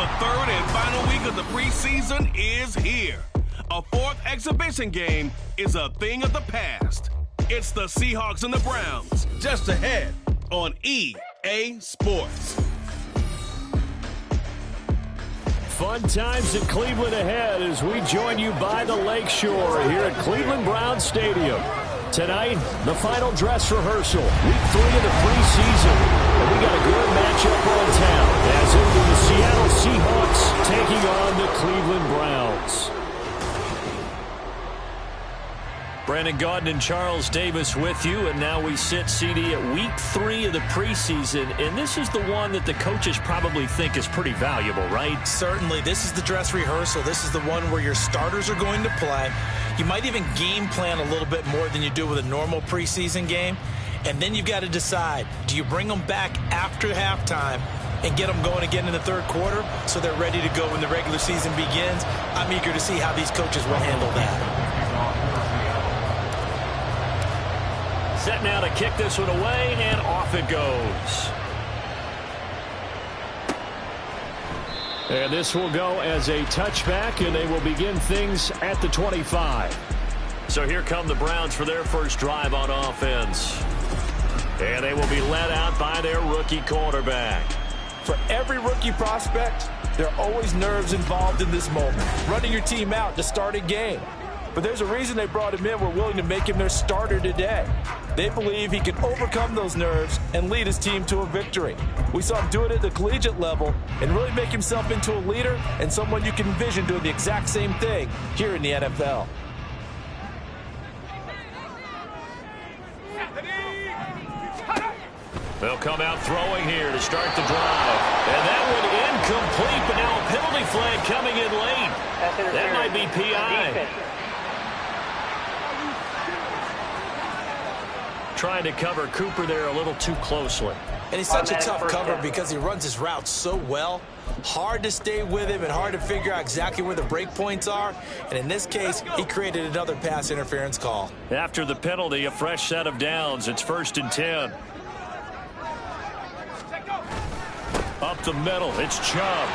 The third and final week of the preseason is here. A fourth exhibition game is a thing of the past. It's the Seahawks and the Browns, just ahead on EA Sports. Fun times in Cleveland ahead as we join you by the Lakeshore here at Cleveland Browns Stadium. Tonight, the final dress rehearsal, week 3 of the preseason. And we got a good matchup on town as it'll be the Seattle Seahawks taking on the Cleveland Browns. Brandon Gaudin and Charles Davis with you, and now we sit, CD, at week 3 of the preseason, and this is the one that the coaches probably think is pretty valuable, right? Certainly. This is the dress rehearsal. This is the one where your starters are going to play. You might even game plan a little bit more than you do with a normal preseason game, and then you've got to decide, do you bring them back after halftime and get them going again in the third quarter so they're ready to go when the regular season begins? I'm eager to see how these coaches will handle that. Set now to kick this one away, and off it goes. And this will go as a touchback, and they will begin things at the 25. So here come the Browns for their first drive on offense. And they will be led out by their rookie quarterback. For every rookie prospect, there are always nerves involved in this moment. Running your team out to start a game. But there's a reason they brought him in. We're willing to make him their starter today. They believe he can overcome those nerves and lead his team to a victory. We saw him do it at the collegiate level and really make himself into a leader and someone you can envision doing the exact same thing here in the NFL. They'll come out throwing here to start the drive. And that one incomplete, but now a penalty flag coming in late. That might be PI. Trying to cover Cooper there a little too closely. And he's such a tough cover because he runs his route so well. Hard to stay with him and hard to figure out exactly where the break points are. And in this case, he created another pass interference call. After the penalty, a fresh set of downs. It's 1st and 10. Up the middle, it's Chubb.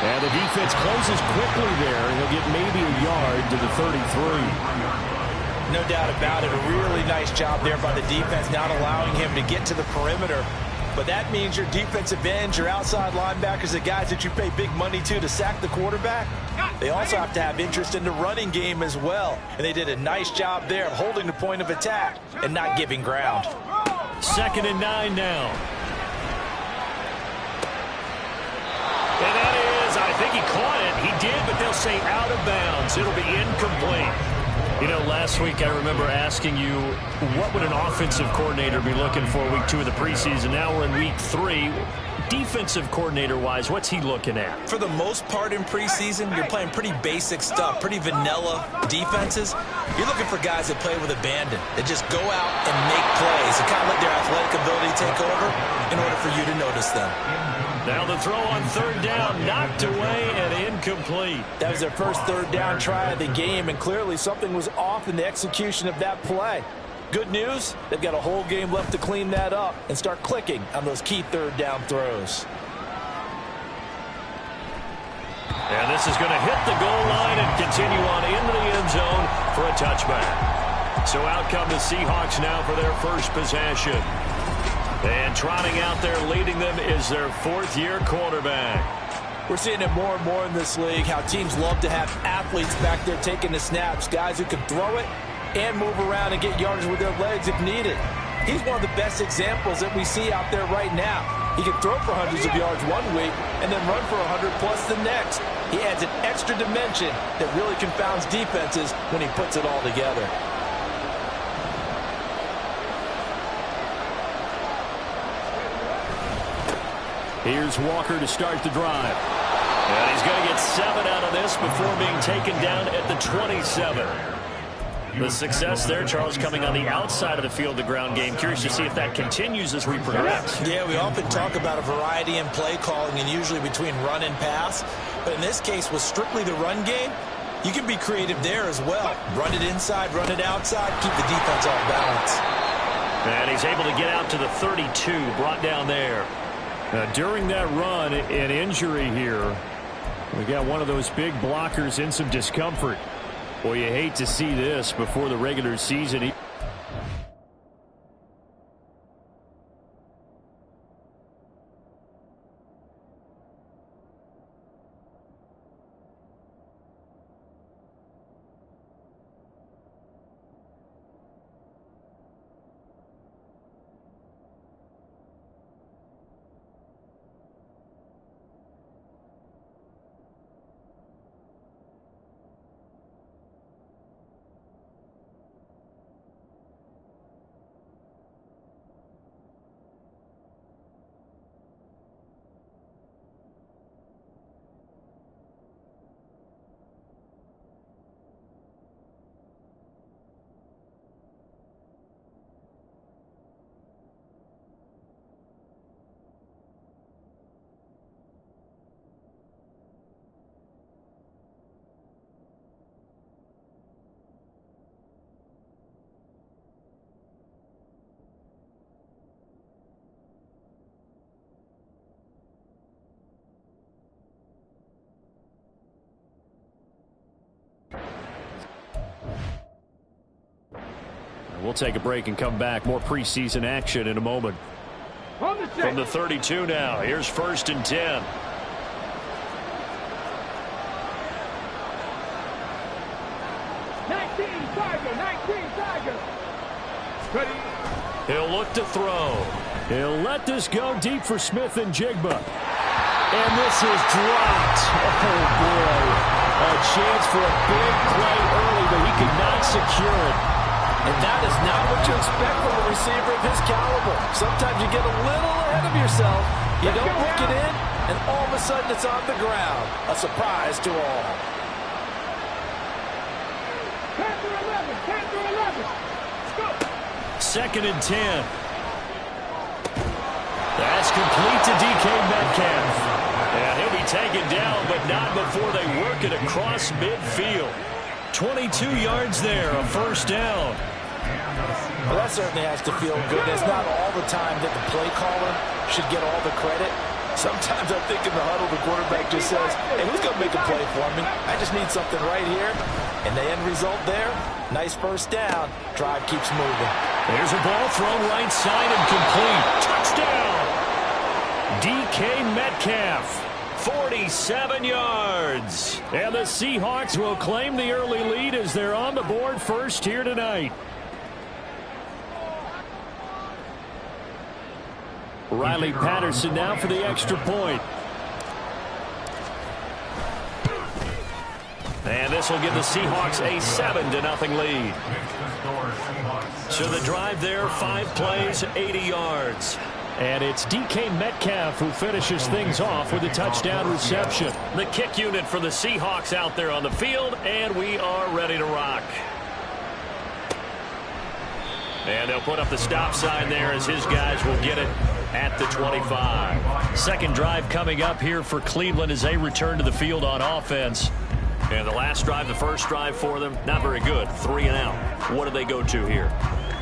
And the defense closes quickly there, and he'll get maybe a yard to the 33. No doubt about it. A really nice job there by the defense, not allowing him to get to the perimeter. But that means your defensive ends, your outside linebackers, the guys that you pay big money to sack the quarterback, they also have to have interest in the running game as well. And they did a nice job there of holding the point of attack and not giving ground. 2nd and 9 now. And that is, I think he caught it. He did, but they'll say out of bounds. It'll be incomplete. You know, last week I remember asking you, what would an offensive coordinator be looking for week 2 of the preseason? Now we're in week 3. Defensive coordinator-wise, what's he looking at? For the most part in preseason, you're playing pretty basic stuff, pretty vanilla defenses. You're looking for guys that play with abandon, that just go out and make plays and kind of let their athletic ability take over in order for you to notice them. Now the throw on 3rd down, knocked away and incomplete. That was their first 3rd down try of the game, and clearly something was off in the execution of that play. Good news, they've got a whole game left to clean that up and start clicking on those key 3rd down throws. And this is going to hit the goal line and continue on into the end zone for a touchback. So out come the Seahawks now for their first possession. And trotting out there leading them is their 4th-year quarterback. We're seeing it more and more in this league, how teams love to have athletes back there taking the snaps, guys who can throw it and move around and get yardage with their legs if needed. He's one of the best examples that we see out there right now. He can throw for hundreds of yards one week and then run for 100-plus the next. He adds an extra dimension that really confounds defenses when he puts it all together. Here's Walker to start the drive. And he's going to get 7 out of this before being taken down at the 27. The success there, Charles, coming on the outside of the field, the ground game. Curious to see if that continues as we progress. Yeah, we often talk about a variety in play calling and usually between run and pass. But in this case, with strictly the run game, you can be creative there as well. Run it inside, run it outside, keep the defense off balance. And he's able to get out to the 32, brought down there. Now, during that run, an injury here. We got one of those big blockers in some discomfort. Boy, you hate to see this before the regular season. We'll take a break and come back. More preseason action in a moment. From the 32 now, here's 1st and 10. He'll look to throw. He'll let this go deep for Smith and Jigba. And this is dropped. Oh, boy. A chance for a big play early, but he could not secure it. And that is not what you expect from a receiver of his caliber. Sometimes you get a little ahead of yourself. You don't hook it in, and all of a sudden it's on the ground. A surprise to all. Panther 11. Let's go. 2nd and 10. That's complete to DK Metcalf. And he'll be taken down, but not before they work it across midfield. 22 yards there, a 1st down. Well, that certainly has to feel good. It's not all the time that the play caller should get all the credit. Sometimes I think in the huddle, the quarterback just says, hey, who's going to make a play for me? I just need something right here. And the end result there, nice 1st down. Drive keeps moving. There's a ball thrown right side and complete. Touchdown! DK Metcalf. 47 yards. And the Seahawks will claim the early lead as they're on the board first here tonight. Riley Patterson now for the extra point. And this will give the Seahawks a 7-0 lead. So the drive there, 5 plays, 80 yards. And it's DK Metcalf who finishes things off with a touchdown reception. The kick unit for the Seahawks out there on the field, and we are ready to rock. And they'll put up the stop sign there as his guys will get it at the 25. Second drive coming up here for Cleveland as they return to the field on offense. And the last drive, the first drive for them, not very good. 3 and out. What do they go to here?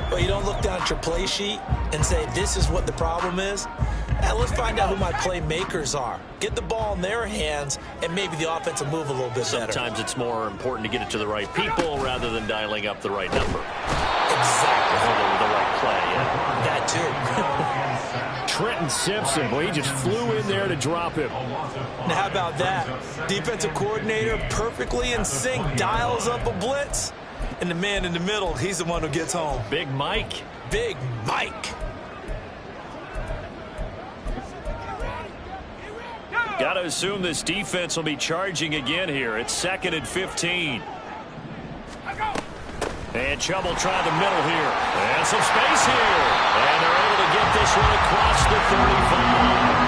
Well, you don't look down at your play sheet and say, this is what the problem is. Now, let's find out who my playmakers are. Get the ball in their hands, and maybe the offense will move a little bit better. Sometimes it's more important to get it to the right people rather than dialing up the right number. Exactly. Or the right play, yeah. That, too. Trenton Simpson, boy, he just flew in there to drop him. Now, how about that? Defensive coordinator perfectly in sync, dials up a blitz. And the man in the middle, he's the one who gets home. Big Mike. Big Mike. Got to assume this defense will be charging again here. It's 2nd and 15. And Chubb will try the middle here. And some space here. And they're able to get this one across the 35.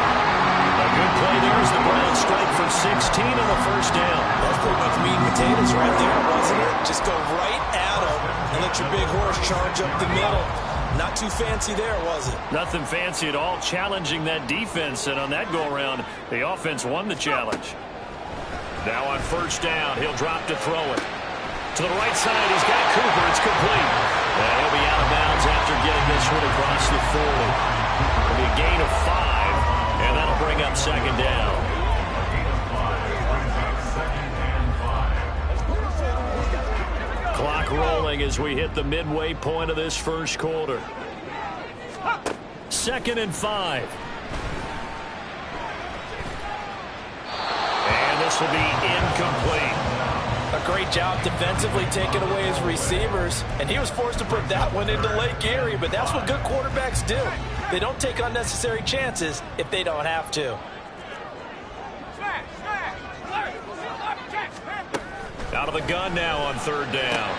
A good play there as the Browns strike for 16 and a 1st down. That's pretty much meat and potatoes right there, wasn't it? Just go right at him and let your big horse charge up the middle. Not too fancy there, was it? Nothing fancy at all, challenging that defense. And on that go-around, the offense won the challenge. Now on 1st down, he'll drop to throw it. To the right side, he's got Cooper. It's complete. And he'll be out of bounds after getting this one across the 40. It'll be a gain of 5. And bring up second down. Clock rolling as we hit the midway point of this first quarter. 2nd and 5. And this will be incomplete. A great job defensively taking away his receivers, and he was forced to put that one into Lake Erie, but that's what good quarterbacks do. They don't take unnecessary chances if they don't have to. Out of the gun now on 3rd down.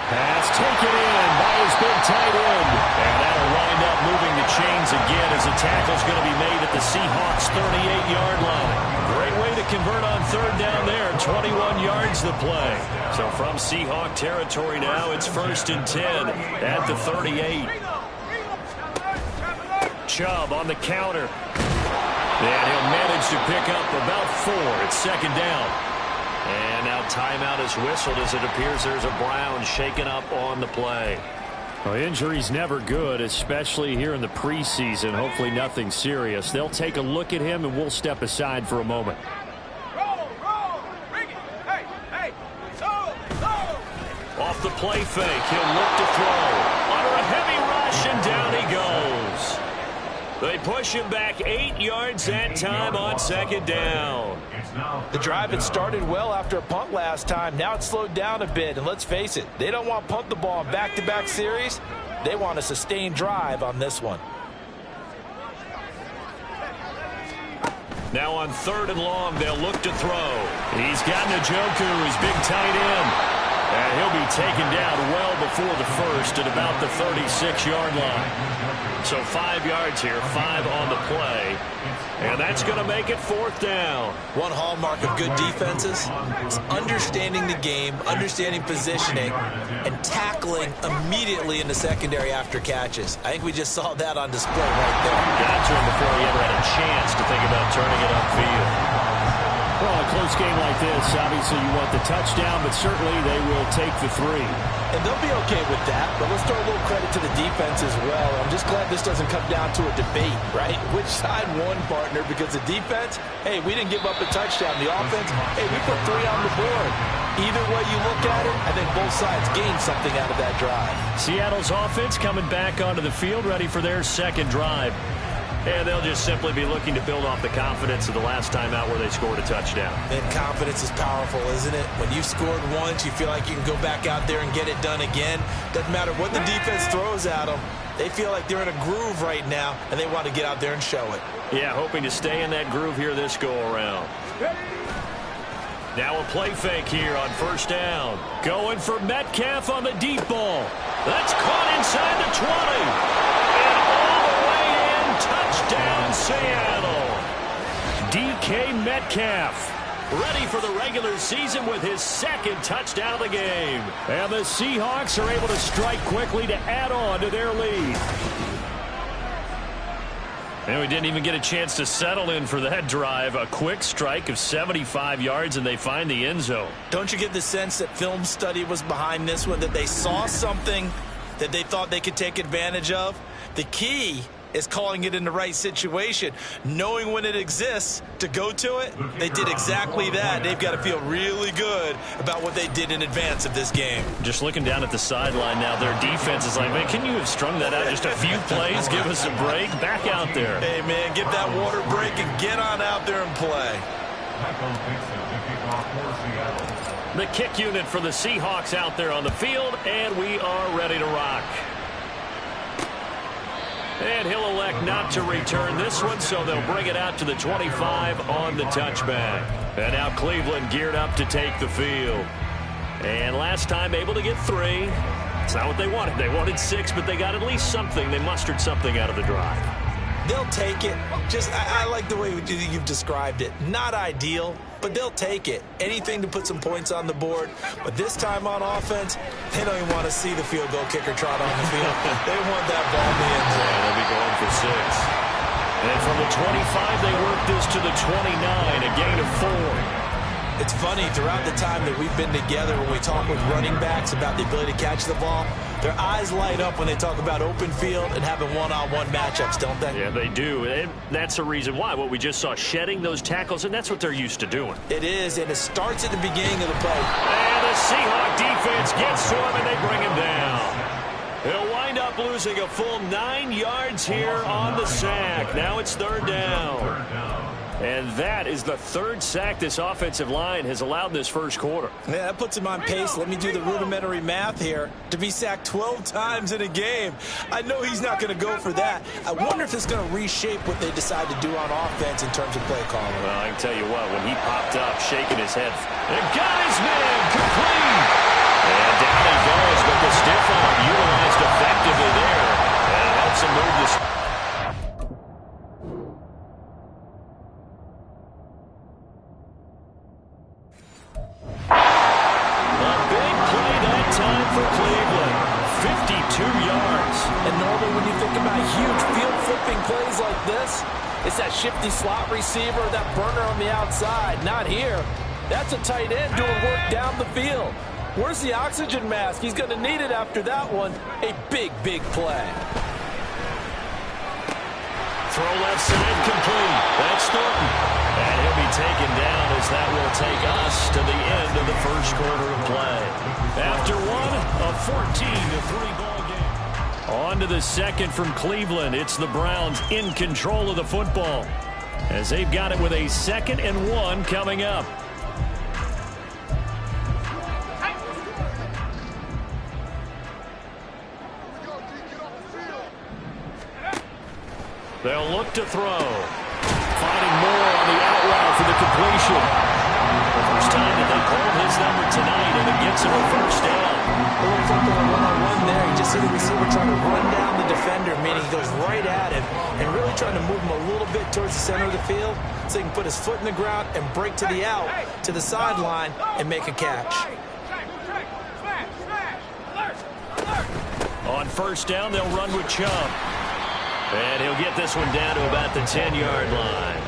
Pass taken in by his big tight end. And that'll wind up moving the chains again as the tackle's going to be made at the Seahawks' 38-yard line. Great way to convert on 3rd down there. 21 yards the play. So from Seahawk territory now, it's 1st and 10 at the 38. Chubb on the counter. And he'll manage to pick up about 4. It's 2nd down. And now timeout is whistled as it appears there's a Brown shaken up on the play. Well, injury's never good, especially here in the preseason. Hopefully nothing serious. They'll take a look at him, and we'll step aside for a moment. Off the play fake, he'll look to throw. Under a heavy rush, and down he goes. They push him back 8 yards that time on 2nd down. The drive had started well after a punt last time. Now it's slowed down a bit, and let's face it, they don't want to punt the ball in back-to-back series. They want a sustained drive on this one. Now on 3rd and long, they'll look to throw. He's got Njoku, his big tight end. And he'll be taken down well before the first at about the 36-yard line. So 5 yards here, 5 on the play. And that's going to make it 4th down. One hallmark of good defenses is understanding the game, understanding positioning, and tackling immediately in the secondary after catches. I think we just saw that on display right there. Got to him before he ever had a chance to think about turning it upfield. Well, a close game like this, obviously you want the touchdown, but certainly they will take the 3. And they'll be okay with that, but let's throw a little credit to the defense as well. I'm just glad this doesn't come down to a debate, right? Which side won, partner? Because the defense, hey, we didn't give up a touchdown. The offense, hey, we put 3 on the board. Either way you look at it, I think both sides gained something out of that drive. Seattle's offense coming back onto the field, ready for their 2nd drive. And they'll just simply be looking to build off the confidence of the last time out where they scored a touchdown. And confidence is powerful, isn't it? When you've scored once, you feel like you can go back out there and get it done again. Doesn't matter what the defense throws at them. They feel like they're in a groove right now, and they want to get out there and show it. Yeah, hoping to stay in that groove here this go-around. Now a play fake here on 1st down. Going for Metcalf on the deep ball. That's caught inside the 20. And all the way in, touchdown Seattle. DK Metcalf ready for the regular season with his 2nd touchdown of the game. And the Seahawks are able to strike quickly to add on to their lead. And we didn't even get a chance to settle in for that drive. A quick strike of 75 yards, and they find the end zone. Don't you get the sense that film study was behind this one, that they saw something that they thought they could take advantage of? The key is calling it in the right situation, knowing when it exists to go to it. They did exactly that. They've got to feel really good about what they did in advance of this game. Just looking down at the sideline now, their defense is like, man, can you have strung that out just a few plays? Give us a break. Back out there. Hey, man, get that water break and get on out there and play. The kick unit for the Seahawks out there on the field, and we are ready to rock. And he'll elect not to return this one, so they'll bring it out to the 25 on the touchback. And now Cleveland geared up to take the field. And last time able to get 3. It's not what they wanted. They wanted 6, but they got at least something. They mustered something out of the drive. They'll take it. Just, I like the way you've described it. Not ideal, but they'll take it. Anything to put some points on the board. But this time on offense, they don't even want to see the field goal kicker trot on the field. They want that ball in the end zone. Yeah, they'll be going for 6. And from the 25, they work this to the 29, a gain of 4. It's funny, throughout the time that we've been together, when we talk with running backs about the ability to catch the ball, Their eyes light up when they talk about open field and having one-on-one matchups, don't they? Yeah, they do. And that's the reason why. What we just saw, shedding those tackles, and that's what they're used to doing. It is, and it starts at the beginning of the play. And the Seahawk defense gets to him, and they bring him down. He'll wind up losing a full 9 yards here on the sack. Now it's third down. And that is the third sack this offensive line has allowed in this first quarter. Yeah, that puts him on pace. Let me do the rudimentary math here. To be sacked 12 times in a game. I know he's not going to go for that. I wonder if it's going to reshape what they decide to do on offense in terms of play calling. Well, I can tell you what, when he popped up, shaking his head, and got his man complete. And down he goes, but the stiff arm utilized effectively there. And it helps him move this. Time for Cleveland, 52 yards. And normally when you think about huge field flipping plays like this, it's that shifty slot receiver, that burner on the outside. Not here. That's a tight end doing work down the field. Where's the oxygen mask? He's going to need it after that one. A big, big play. Throw left side complete. That's Thornton. And he'll be taken down as that will take us to the end of the first quarter of play. After one, a 14-3 ball game. On to the second from Cleveland. It's the Browns in control of the football as they've got it with a 2nd and 1 coming up. They'll look to throw. Finding Moore on the out route for the completion. The first time that they called his number tonight, and it gets him a first down. A little football one-on-one there. You just see the receiver trying to run down the defender, meaning he goes right at him and really trying to move him a little bit towards the center of the field so he can put his foot in the ground and break to the out, to the sideline, and make a catch. On first down, they'll run with Champ. And he'll get this one down to about the 10-yard line.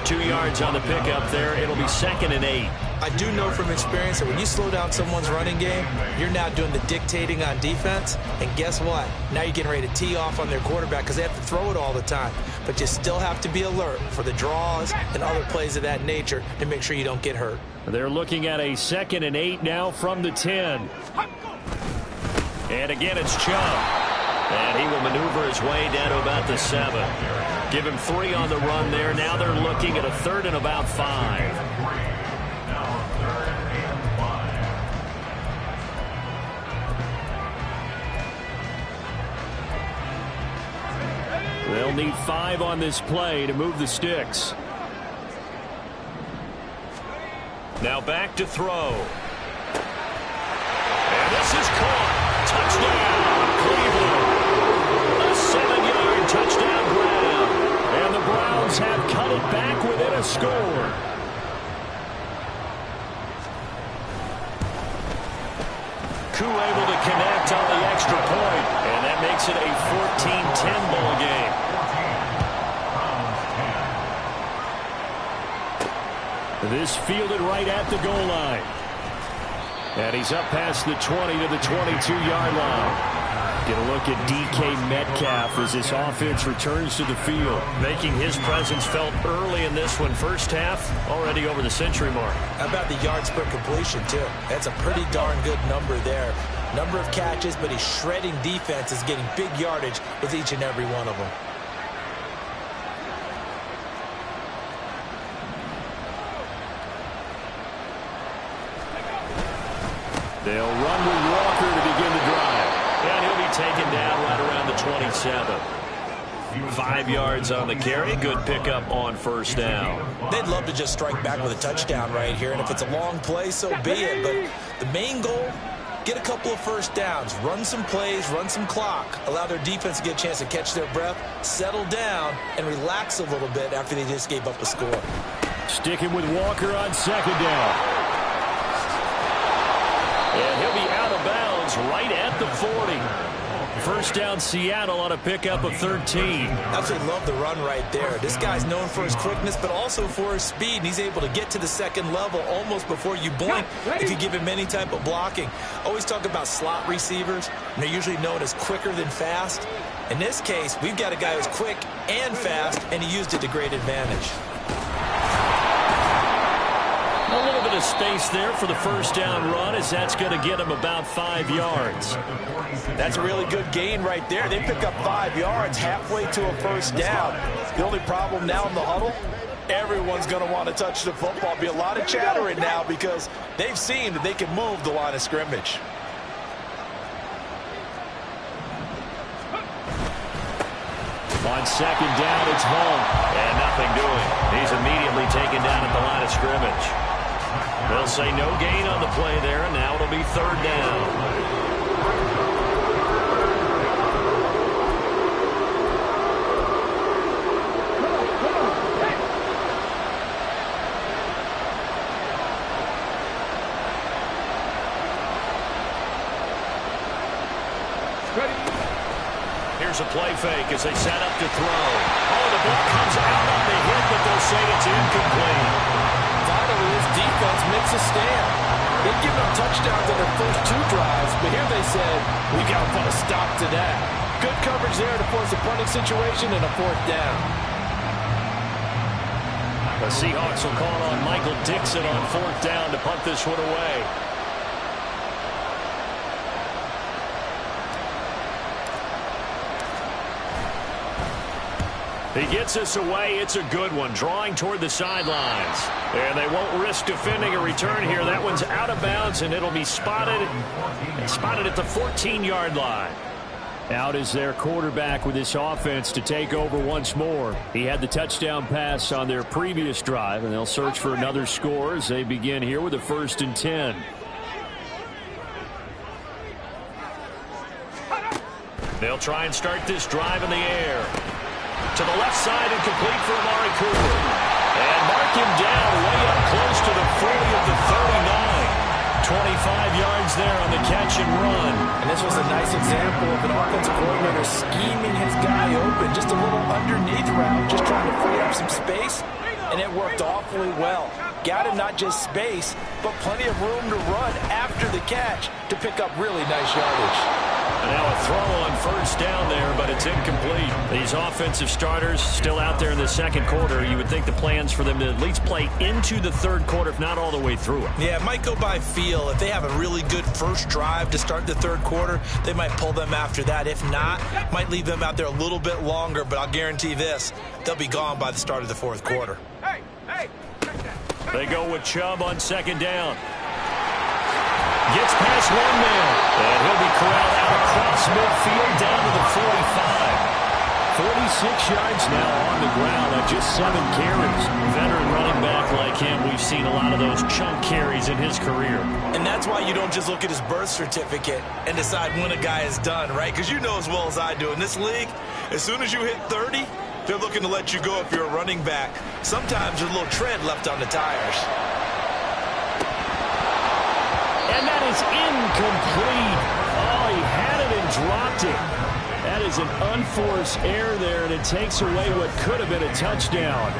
2 yards on the pickup there. It'll be 2nd and 8. I do know from experience that when you slow down someone's running game, you're now doing the dictating on defense. And guess what? Now you're getting ready to tee off on their quarterback because they have to throw it all the time. But you still have to be alert for the draws and other plays of that nature to make sure you don't get hurt. They're looking at a 2nd and 8 now from the 10. And again, it's Champ. And he will maneuver his way down to about the 7. Give him 3 on the run there. Now they're looking at a 3rd and about 5. They'll need 5 on this play to move the sticks. Now back to throw. And this is caught. Touchdown, Cleveland. A 7-yard touchdown grab. And the Browns have cut it back within a score. Koo able to connect on the extra point. And that makes it a 14-10 ball game. This fielded right at the goal line. And he's up past the 20 to the 22-yard line. Get a look at DK Metcalf as this offense returns to the field. Making his presence felt early in this one. First half, already over the century mark. How about the yards per completion, too? That's a pretty darn good number there. Number of catches, but he's shredding defenses, getting big yardage with each and every one of them. They'll run with Walker to begin the drive. And he'll be taken down right around the 27. 5 yards on the carry. Good pickup on first down. They'd love to just strike back with a touchdown right here. And if it's a long play, so be it. But the main goal, get a couple of first downs. Run some plays, run some clock. Allow their defense to get a chance to catch their breath, settle down, and relax a little bit after they just gave up a score. Sticking with Walker on second down. And he'll be out of bounds right at the 40. first down Seattle on a pickup of 13. Absolutely love the run right there. This guy's known for his quickness, but also for his speed. And he's able to get to the second level almost before you blink if you give him any type of blocking. Always talk about slot receivers, and they're usually known as quicker than fast. In this case, we've got a guy who's quick and fast, and he used it to great advantage. A little bit of space there for the first down run, as that's going to get him about 5 yards. That's a really good gain right there. They pick up 5 yards halfway to a first down. The only problem now in the huddle, everyone's going to want to touch the football. Be a lot of chattering now because they've seen that they can move the line of scrimmage. On second down, it's Hall. And nothing doing. He's immediately taken down at the line of scrimmage. They'll say no gain on the play there, and now it'll be third down. Here's a play fake as they set up to throw. Oh, the ball comes out on the hit, but they'll say it's incomplete. Finally, his defense makes a stand. They've given up touchdowns on their first 2 drives, but here they said, we got to put a stop to that. Good coverage there to force a punting situation and a 4th down. The Seahawks will call on Michael Dixon on 4th down to punt this one away. He gets us away. It's a good one, drawing toward the sidelines. And they won't risk defending a return here. That one's out of bounds, and it'll be spotted at the 14-yard line. Out is their quarterback with this offense to take over once more. He had the touchdown pass on their previous drive, and they'll search for another score as they begin here with a 1st and 10. They'll try and start this drive in the air. To the left side and complete for Amari Cooper. And mark him down way up close to the 40 of the 39. 25 yards there on the catch and run. And this was a nice example of an offensive coordinator scheming his guy open. Just a little underneath route, just trying to free up some space. And it worked awfully well. Got him not just space, but plenty of room to run after the catch to pick up really nice yardage. And now a throw on 1st down there, but it's incomplete. These offensive starters still out there in the second quarter. You would think the plans for them to at least play into the 3rd quarter, if not all the way through it. Yeah, it might go by feel. If they have a really good first drive to start the 3rd quarter, they might pull them after that. If not, might leave them out there a little bit longer, but I'll guarantee this, they'll be gone by the start of the 4th quarter. They go with Chubb on 2nd down. Gets past one man, and he'll be corralled out across midfield down to the 45. 46 yards now on the ground on just 7 carries. Veteran running back like him, we've seen a lot of those chunk carries in his career. And that's why you don't just look at his birth certificate and decide when a guy is done, right? Because you know as well as I do, in this league, as soon as you hit 30, they're looking to let you go if you're a running back. Sometimes there's a little tread left on the tires. And that is incomplete. Oh, he had it and dropped it. That is an unforced error there, and it takes away what could have been a touchdown.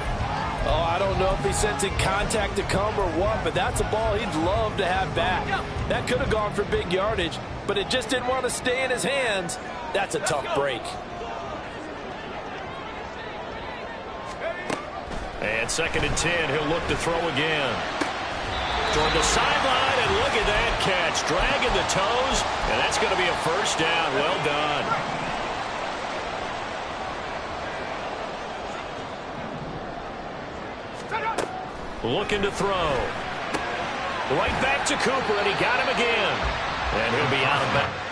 Oh, I don't know if he's sensing contact to come or what, but that's a ball he'd love to have back. That could have gone for big yardage, but it just didn't want to stay in his hands. That's a tough break. And 2nd and 10, he'll look to throw again. Toward the sideline, and look at that catch. Dragging the toes, and that's going to be a 1st down. Well done. Looking to throw. Right back to Cooper, and he got him again. And he'll be out of bounds.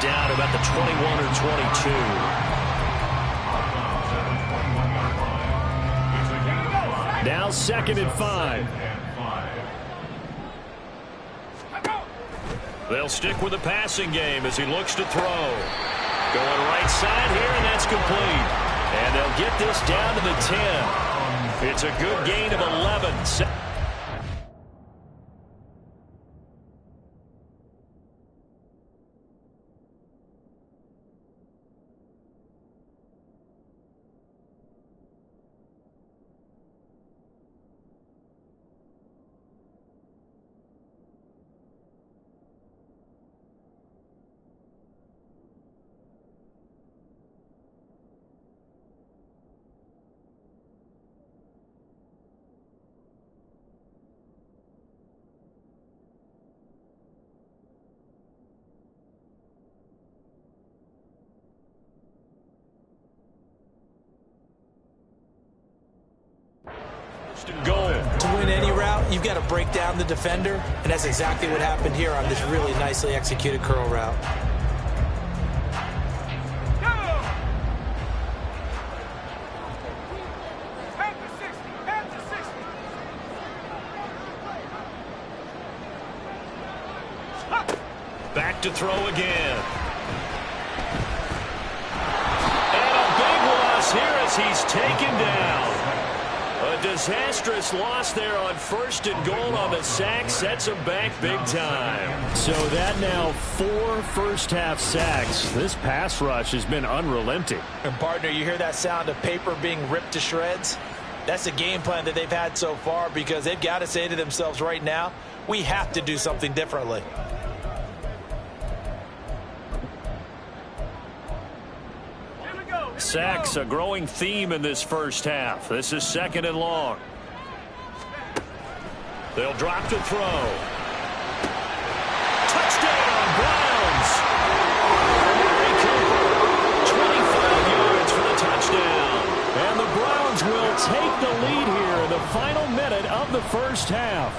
Down about the 21 or 22. Now 2nd and 5. They'll stick with the passing game as he looks to throw. Going right side here, and that's complete. And they'll get this down to the 10. It's a good gain of 11. Goal. To win any route, you've got to break down the defender, and that's exactly what happened here on this really nicely executed curl route. Back to throw again. And a big loss here as he's taken down. A disastrous loss there on 1st and goal on the sack. Sets him back big time. So that now 4 first-half sacks. This pass rush has been unrelenting. And partner, you hear that sound of paper being ripped to shreds? That's the game plan that they've had so far, because they've got to say to themselves right now, we have to do something differently. Sacks, a growing theme in this first half. This is 2nd and long. They'll drop to throw. Touchdown, Browns! 25 yards for the touchdown. And the Browns will take the lead here in the final minute of the first half.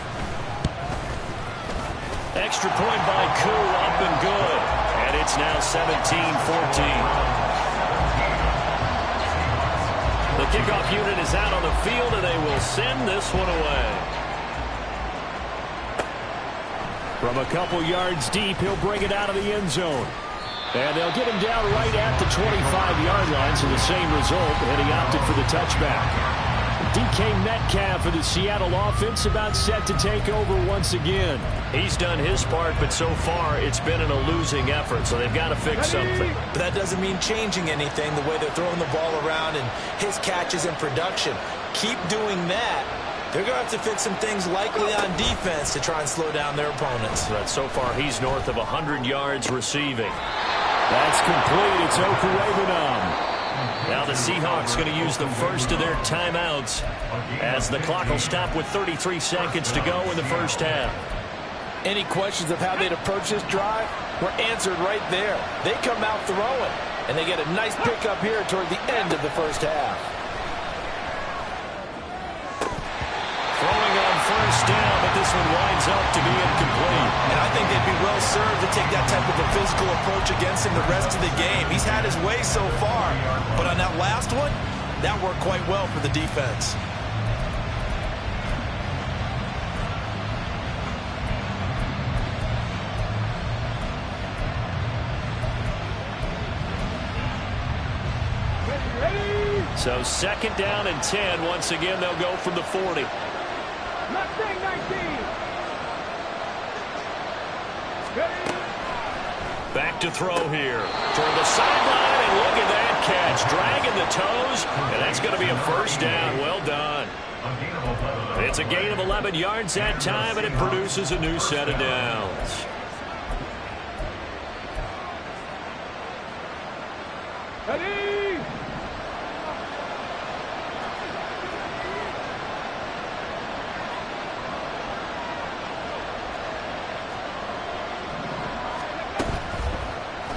Extra point by Koo, up and good. And it's now 17-14. The kickoff unit is out on the field, and they will send this one away. From a couple yards deep, he'll bring it out of the end zone. And they'll get him down right at the 25-yard line, so the same result, and he opted for the touchback. DK Metcalf of the Seattle offense about set to take over once again. He's done his part, but so far it's been in a losing effort, so they've got to fix something. But that doesn't mean changing anything, the way they're throwing the ball around and his catches and production. Keep doing that. They're going to have to fix some things likely on defense to try and slow down their opponents. But so far he's north of 100 yards receiving. That's complete. It's Okurebanam. Now the Seahawks going to use the first of their timeouts as the clock will stop with 33 seconds to go in the first half. Any questions of how they'd approach this drive were answered right there. They come out throwing, and they get a nice pickup here toward the end of the first half. Throwing on first down, but this one winds up to be incomplete. And I think they'd be well served to take that type of a physical approach against him the rest of the game. He's had his way so far, but on that last one, that worked quite well for the defense. So 2nd down and 10. Once again, they'll go from the 40. Back to throw here. Toward the sideline, and look at that catch. Dragging the toes, and that's going to be a first down. Well done. It's a gain of 11 yards that time, and it produces a new set of downs.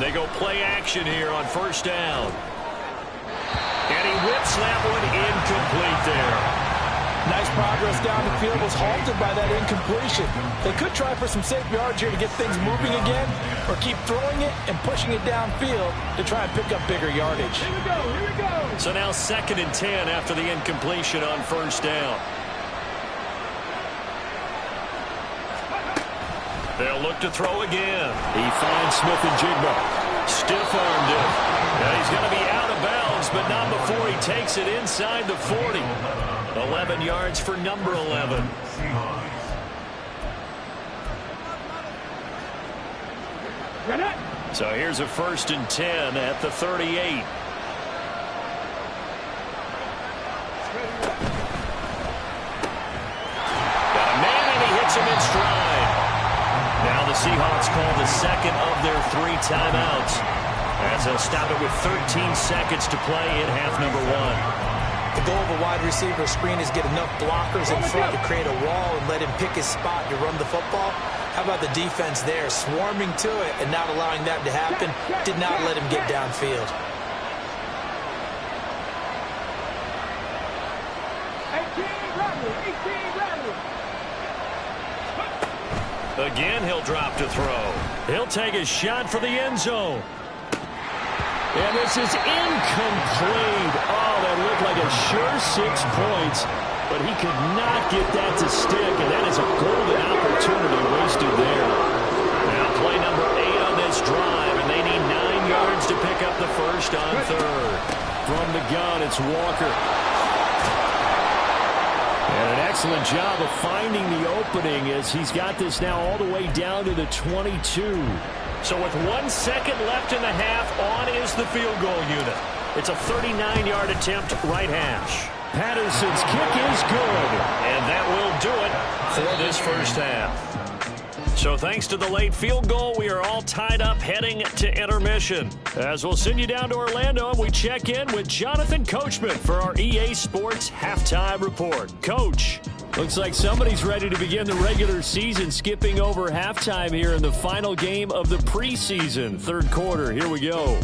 They go play action here on first down. And he whips that one incomplete there. Nice progress down the field, was halted by that incompletion. They could try for some safe yards here to get things moving again, or keep throwing it and pushing it downfield to try and pick up bigger yardage. Here we go, here we go. So now 2nd and 10 after the incompletion on first down. They'll look to throw again. He finds Smith and Jigba. Stiff-armed it. Now he's going to be out of bounds, but not before he takes it inside the 40. 11 yards for number 11. So here's a 1st and 10 at the 38. Got a man, and he hits him in stride. Now the Seahawks call the 2nd of their 3 timeouts, as they'll stop it with 13 seconds to play in half number 1. The goal of a wide receiver screen is get enough blockers in front to create a wall and let him pick his spot to run the football. How about the defense there, swarming to it and not allowing that to happen? Did not let him get downfield. 18, Again, he'll drop to throw. He'll take a shot for the end zone. And this is incomplete. Oh, that looked like a sure 6 points, but he could not get that to stick, and that is a golden opportunity wasted there. Now play number 8 on this drive, and they need 9 yards to pick up the first on 3rd. From the gun, it's Walker. And an excellent job of finding the opening as he's got this now all the way down to the 22. So with 1 second left in the half, on is the field goal unit. It's a 39-yard attempt, right hash. Patterson's kick is good. And that will do it for this first half. So thanks to the late field goal, we are all tied up heading to intermission. As we'll send you down to Orlando, and we check in with Jonathan Coachman for our EA Sports Halftime Report. Coach. Looks like somebody's ready to begin the regular season, skipping over halftime here in the final game of the preseason. 3rd quarter, here we go.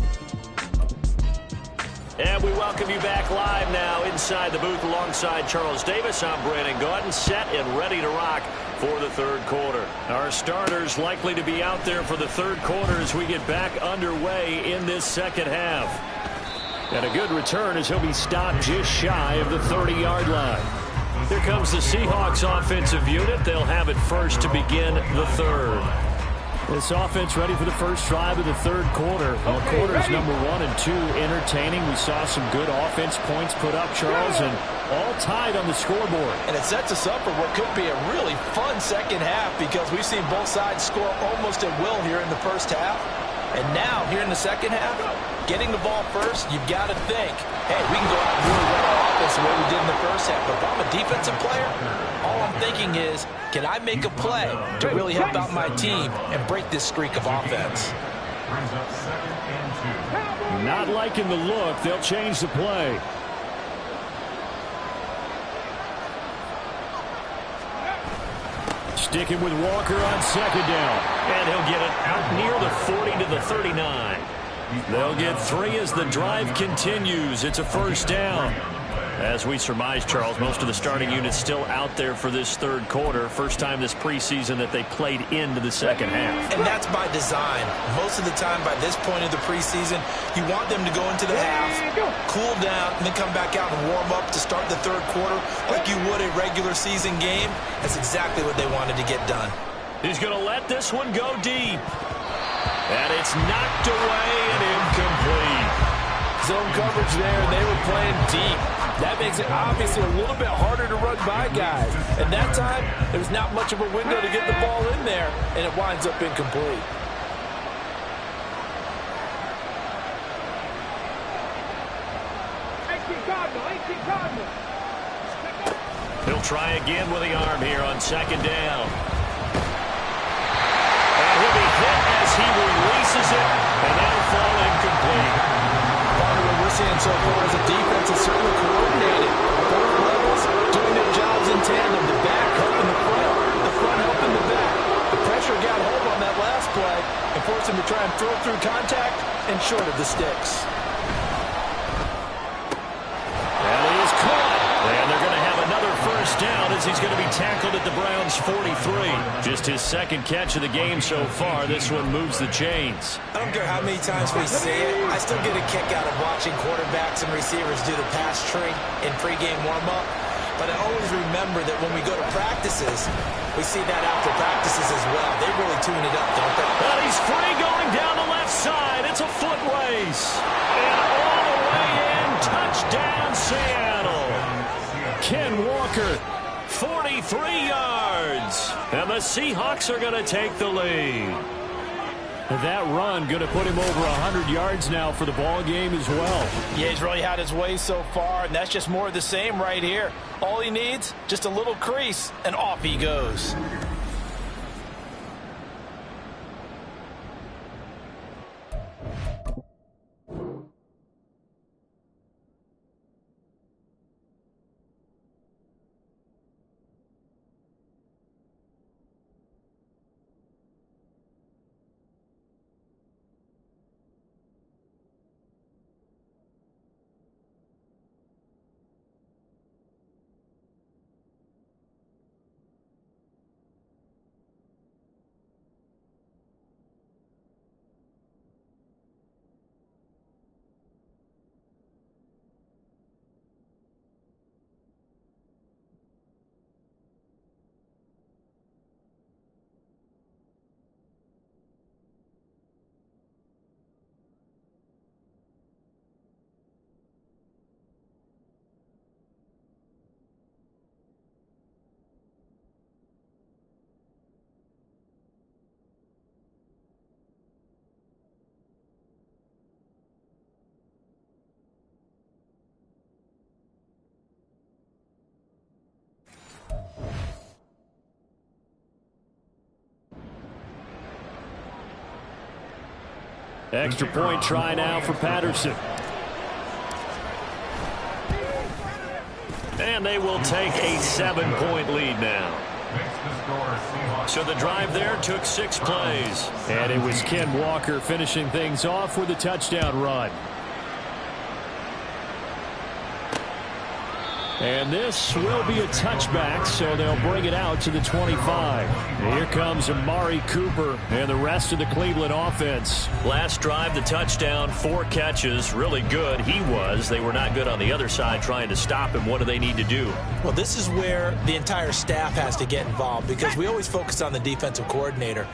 And we welcome you back live now inside the booth alongside Charles Davis. I'm Brandon Gaudin, set and ready to rock for the 3rd quarter. Our starters likely to be out there for the 3rd quarter as we get back underway in this 2nd half. And a good return as he'll be stopped just shy of the 30-yard line. Here comes the Seahawks offensive unit. They'll have it first to begin the 3rd. This offense ready for the first drive of the 3rd quarter. Well, quarters number 1 and 2 entertaining. We saw some good offense points put up, Charles, and all tied on the scoreboard. And it sets us up for what could be a really fun 2nd half because we've seen both sides score almost at will here in the first half. And now, here in the 2nd half, getting the ball first, you've got to think, hey, we can go out and really run our offense the way we did in the first half. But if I'm a defensive player, all I'm thinking is, can I make a play to really help out my team and break this streak of offense? Not liking the look. They'll change the play. Sticking with Walker on 2nd down. And he'll get it out near the 40 to the 39. They'll get 3 as the drive continues. It's a 1st down. As we surmise, Charles, most of the starting units still out there for this 3rd quarter. First time this preseason that they played into the 2nd half. And that's by design. Most of the time by this point of the preseason, you want them to go into the half, cool down, and then come back out and warm up to start the 3rd quarter like you would a regular season game. That's exactly what they wanted to get done. He's going to let this one go deep. And it's knocked away and incomplete. Zone coverage there, and they were playing deep. That makes it obviously a little bit harder to run by guys. And that time, there's not much of a window to get the ball in there, and it winds up incomplete. He'll try again with the arm here on 2nd down. And he'll be hit as he releases it, and that'll fall incomplete. What we're seeing so far is a defense is certainly coordinated. Both levels doing their jobs in tandem. The back helping the front helping the back. The pressure got hold on that last play and forced him to try and throw it through contact and short of the sticks. And he is caught. And they're going to have another 1st down as he's going to be tackled at the Browns Diggs, 43. Just his second catch of the game so far. This one moves the chains. I don't care how many times we say it, I still get a kick out of watching quarterbacks and receivers do the pass tree in pregame warm-up. But I always remember that when we go to practices, we see that after practices as well. They really tune it up, don't they? And he's free going down the left side. It's a foot race. And all the way in, touchdown Seattle. Ken Walker, 43 yards. And the Seahawks are going to take the lead. And that run going to put him over 100 yards now for the ball game as well. Yeah, he's really had his way so far, and that's just more of the same right here. All he needs, just a little crease, and off he goes. Extra point try now for Patterson. And they will take a 7-point lead now. So the drive there took 6 plays. And it was Ken Walker finishing things off with a touchdown run. And this will be a touchback, so they'll bring it out to the 25. Here comes Amari Cooper and the rest of the Cleveland offense. Last drive, the touchdown, 4 catches. Really good. He was. They were not good on the other side trying to stop him. What do they need to do? Well, this is where the entire staff has to get involved, because we always focus on the defensive coordinator.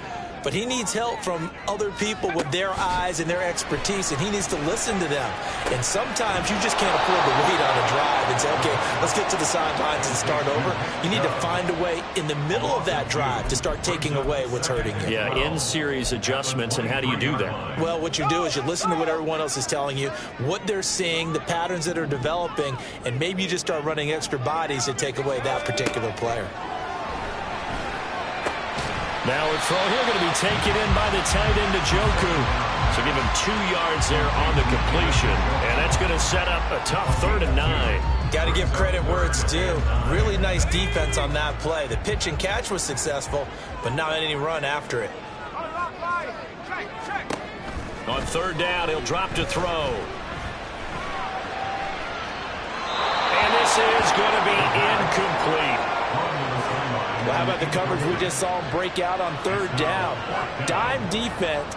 But he needs help from other people with their eyes and their expertise, and he needs to listen to them. And sometimes you just can't afford to wait on a drive and say, okay, let's get to the sidelines and start over. You need to find a way in the middle of that drive to start taking away what's hurting you. Yeah, in-series adjustments, and how do you do that? Well, what you do is you listen to what everyone else is telling you, what they're seeing, the patterns that are developing, and maybe you just start running extra bodies to take away that particular player. Now a throw here going to be taken in by the tight end, Njoku. So give him 2 yards there on the completion. And that's going to set up a tough 3rd and 9. Got to give credit where it's due. Really nice defense on that play. The pitch and catch was successful, but not any run after it. On 3rd down, he'll drop to throw. And this is going to be incomplete. Well, how about the coverage we just saw him break out on 3rd down? Dime defense.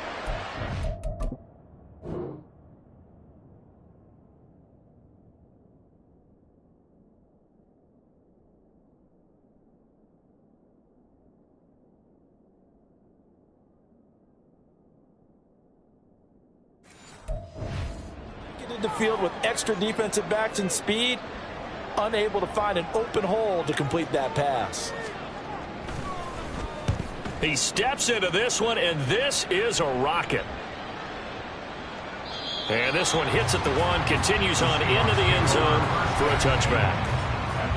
Get into the field with extra defensive backs and speed, unable to find an open hole to complete that pass. He steps into this one, and this is a rocket. And this one hits at the 1, continues on into the end zone for a touchback.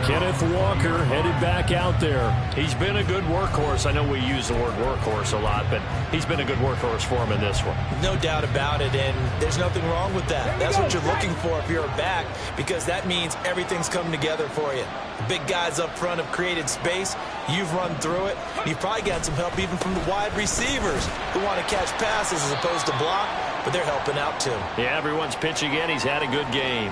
Kenneth Walker headed back out there. He's been a good workhorse. I know we use the word workhorse a lot, but he's been a good workhorse for him in this one. No doubt about it, and there's nothing wrong with that. That's what you're looking for if you're a back, because that means everything's coming together for you. The big guys up front have created space. You've run through it. You've probably got some help even from the wide receivers who want to catch passes as opposed to block, but they're helping out too. Yeah, everyone's pitching in. He's had a good game.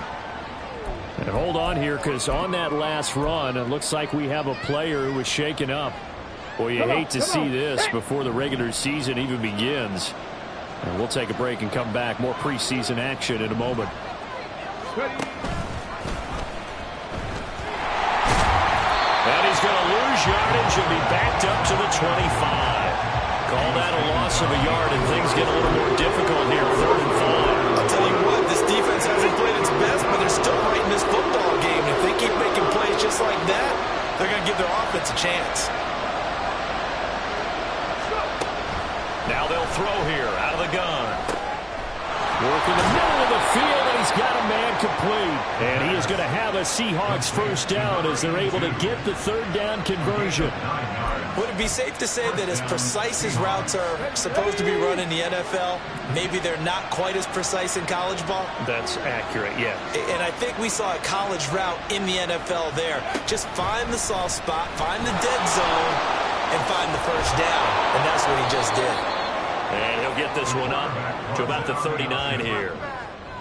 And hold on here, because on that last run, it looks like we have a player who was shaken up. Well, you hate to see this before the regular season even begins. And we'll take a break and come back. More preseason action in a moment. And he's going to lose yardage and be backed up to the 25. Call that a loss of a yard, and things get a little more difficult here, 3rd and 5. I'll tell you what, this defense hasn't played its best, but they're still right in this football game. If they keep making plays just like that, they're going to give their offense a chance. Now they'll throw here out of the gun. Working the middle of the field, and he's got a man complete. And he is going to have a Seahawks first down as they're able to get the 3rd down conversion. Would it be safe to say that as precise as routes are supposed to be run in the NFL, maybe they're not quite as precise in college ball? That's accurate, yeah. And I think we saw a college route in the NFL there. Just find the soft spot, find the dead zone, and find the first down. And that's what he just did. And he'll get this one up to about the 39 here.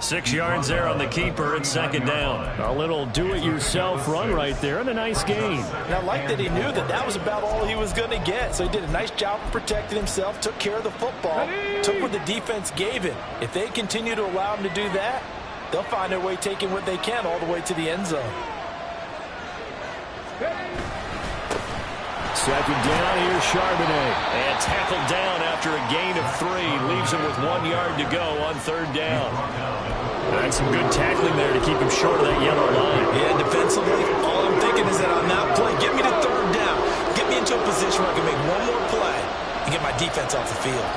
6 yards there on the keeper and 2nd down. A little do-it-yourself run right there and a nice gain. And I like that he knew that that was about all he was going to get. So he did a nice job of protecting himself, took care of the football, took what the defense gave him. If they continue to allow him to do that, they'll find their way taking what they can all the way to the end zone. 2nd down, here's Charbonnet. And tackled down after a gain of 3. Leaves him with 1 yard to go on 3rd down. And some good tackling there to keep him short of that yellow line. Yeah, defensively, all I'm thinking is that on that play, get me to 3rd down. Get me into a position where I can make one more play and get my defense off the field.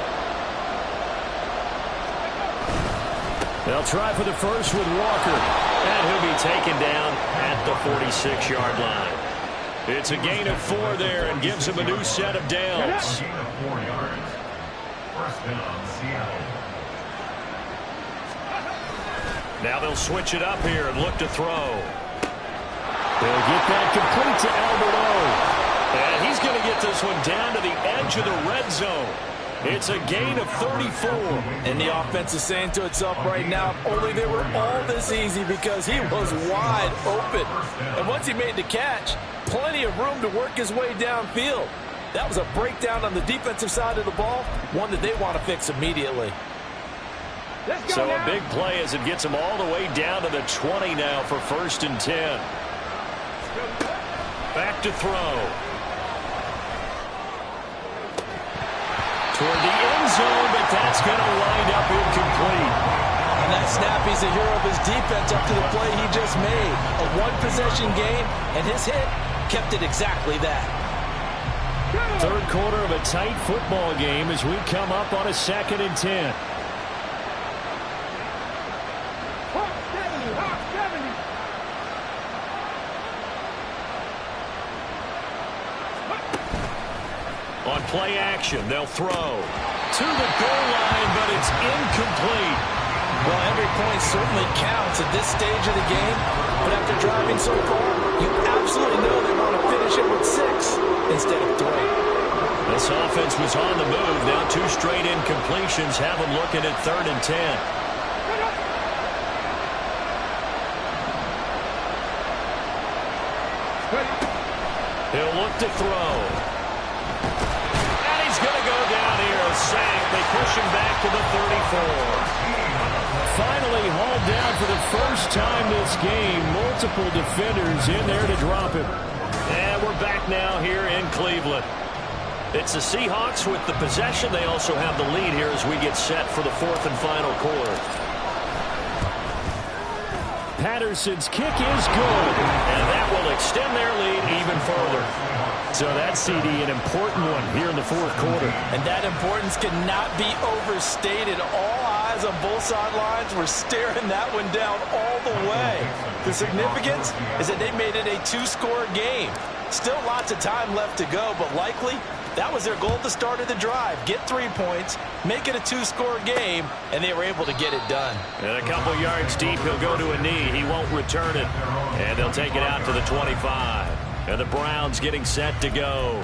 They'll try for the first with Walker. And he'll be taken down at the 46-yard line. It's a gain of 4 there and gives him a new set of downs. Now they'll switch it up here and look to throw. They'll get that complete to Alberto. And he's going to get this one down to the edge of the red zone. It's a gain of 34. And the offense is saying to itself right now, if only they were all this easy, because he was wide open. And once he made the catch, plenty of room to work his way downfield. That was a breakdown on the defensive side of the ball, one that they want to fix immediately. So a big play as it gets him all the way down to the 20 now for 1st and 10. Back to throw. Toward the end zone, but that's going to wind up incomplete. On that snap, he's a hero of his defense up to the play he just made. A one-possession game, and his hit kept it exactly that. 3rd quarter of a tight football game as we come up on a 2nd and 10. On play action, they'll throw to the goal line, but it's incomplete. Well, every point certainly counts at this stage of the game, but after driving so far, you absolutely know they want to finish it with 6 instead of 3. This offense was on the move. Now 2 straight incompletions have them looking at 3rd and 10. He'll look to throw. And he's going to go down here. A sack. They push him back to the 34. Finally hauled down for the first time this game. Multiple defenders in there to drop him. And we're back now here in Cleveland. It's the Seahawks with the possession. They also have the lead here as we get set for the 4th and final quarter. Patterson's kick is good. And that will extend their lead even further. So that CD, an important one here in the 4th quarter. And that importance cannot be overstated. All eyes on both sidelines were staring that one down all the way. The significance is that they made it a 2-score game. Still lots of time left to go, but likely that was their goal at the start of the drive. Get 3 points, make it a 2-score game, and they were able to get it done. And a couple yards deep, he'll go to a knee. He won't return it. And they'll take it out to the 25. And the Browns getting set to go.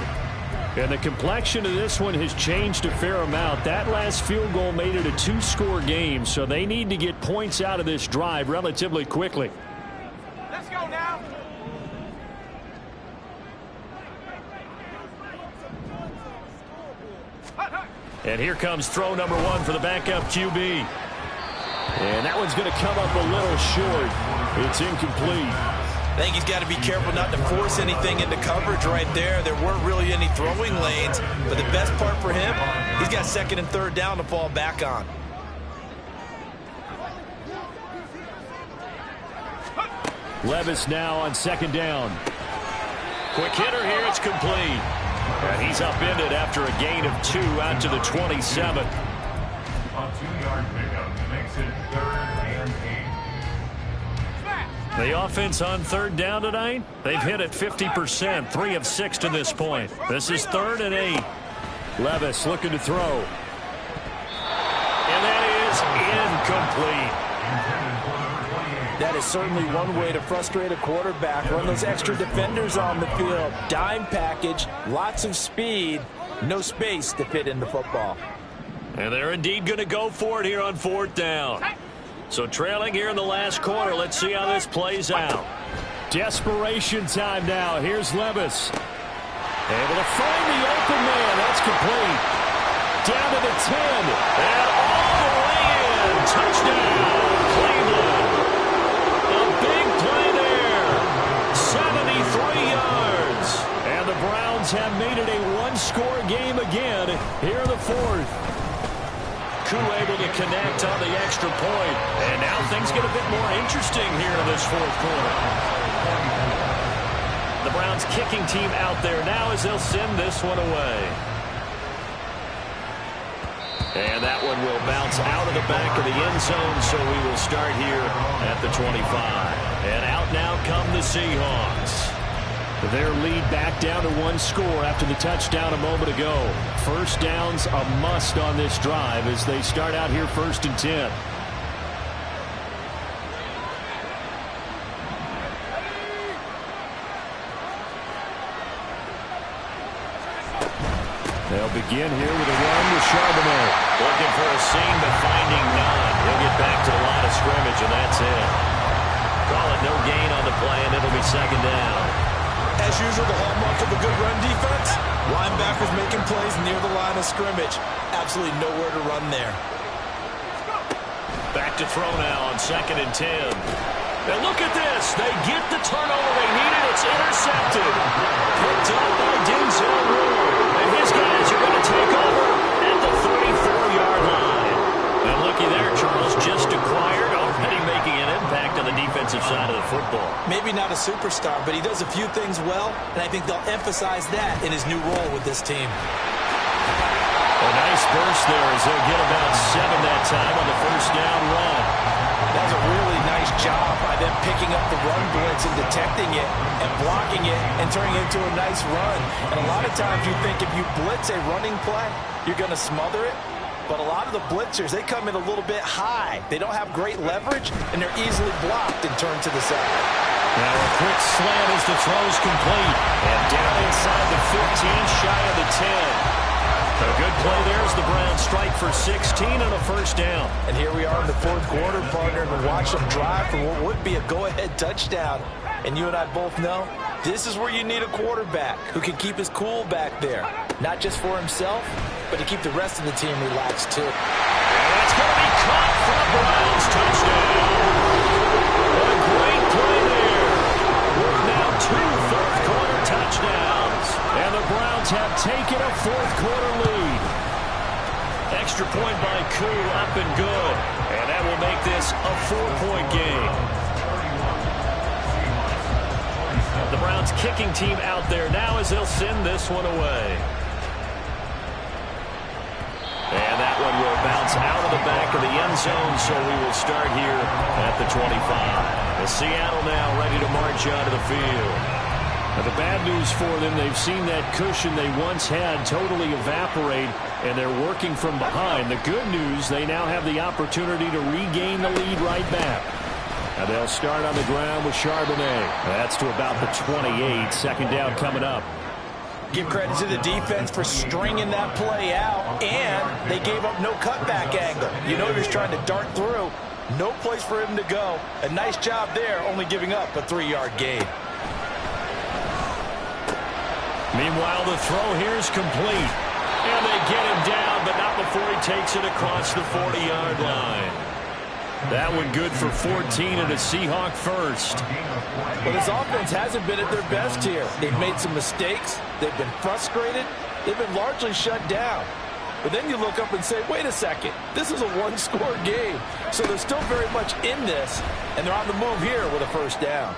And the complexion of this one has changed a fair amount. That last field goal made it a 2-score game, so they need to get points out of this drive relatively quickly. Let's go now. And here comes throw number 1 for the backup QB. And that one's going to come up a little short. It's incomplete. I think he's got to be careful not to force anything into coverage right there. There weren't really any throwing lanes, but the best part for him, he's got 2nd and 3rd down to fall back on. Levis now on 2nd down. Quick hitter here, it's complete. And he's upended after a gain of 2 out to the 27. A 2-yard pickup makes it 3rd and 8. The offense on 3rd down tonight, they've hit it 50%, 3 of 6 to this point. This is 3rd and 8. Levis looking to throw. And that is incomplete. That is certainly one way to frustrate a quarterback. Run those extra defenders on the field. Dime package, lots of speed, no space to fit in the football. And they're indeed going to go for it here on 4th down. So trailing here in the last quarter. Let's see how this plays out. Desperation time now. Here's Levis. Able to find the open man. That's complete. Down to the 10. And all the way in. Touchdown, Cleveland. A big play there. 73 yards. And the Browns have made it a one-score game again here in the 4th. Koo able to connect on the extra point. And now things get a bit more interesting here in this 4th quarter. The Browns kicking team out there now as they'll send this one away. And that one will bounce out of the back of the end zone, so we will start here at the 25. And out now come the Seahawks. Their lead back down to 1 score after the touchdown a moment ago. 1st down's a must on this drive as they start out here 1st and 10. They'll begin here with a run with Charbonnet. Looking for a seam, but finding none. He'll get back to the line of scrimmage, and that's it. Call it no gain on the play, and it'll be 2nd down. As usual, the hallmark of a good run defense, linebackers making plays near the line of scrimmage. Absolutely nowhere to run there. Back to throw now on 2nd and 10. And look at this. They get the turnover they needed. It's intercepted. Picked up by Denzel Ward. And his guys are going to take over at the 34-yard line. And looky there, Charles, just acquired, already making an impact on the defensive side of the football. Maybe not a superstar, but he does a few things well, and I think they'll emphasize that in his new role with this team. A nice burst there as they'll get about 7 that time on the 1st down run. That's a really nice job by them picking up the run blitz and detecting it and blocking it and turning it into a nice run. And a lot of times you think if you blitz a running play, you're going to smother it. But a lot of the blitzers, they come in a little bit high. They don't have great leverage, and they're easily blocked and turned to the side. Now a quick slant as the throw's complete. And down inside the 15, shy of the 10. A good play there as the Browns strike for 16 on a 1st down. And here we are in the 4th quarter, partner, and watch them drive for what would be a go-ahead touchdown. And you and I both know this is where you need a quarterback who can keep his cool back there. Not just for himself, but to keep the rest of the team relaxed, too. And that's going to be caught for a Browns touchdown. What a great play there. With now 2 4th-quarter touchdowns. And the Browns have taken a 4th quarter lead. Extra point by Koo, up and good. And that will make this a 4-point game. The Browns kicking team out there now as they'll send this one away. And that one will bounce out of the back of the end zone, so we will start here at the 25. The Seattle now ready to march out of the field. Now the bad news for them, they've seen that cushion they once had totally evaporate, and they're working from behind. The good news, they now have the opportunity to regain the lead right back. And they'll start on the ground with Charbonnet. That's to about the 28. 2nd down coming up. Give credit to the defense for stringing that play out, and they gave up no cutback angle. You know he was trying to dart through. No place for him to go. A nice job there, only giving up a 3-yard gain. Meanwhile, the throw here is complete. And they get him down, but not before he takes it across the 40-yard line. That one good for 14 and a Seahawk first. Well, this offense hasn't been at their best here. They've made some mistakes. They've been frustrated. They've been largely shut down. But then you look up and say, wait a second, this is a one-score game. So they're still very much in this, and they're on the move here with a first down.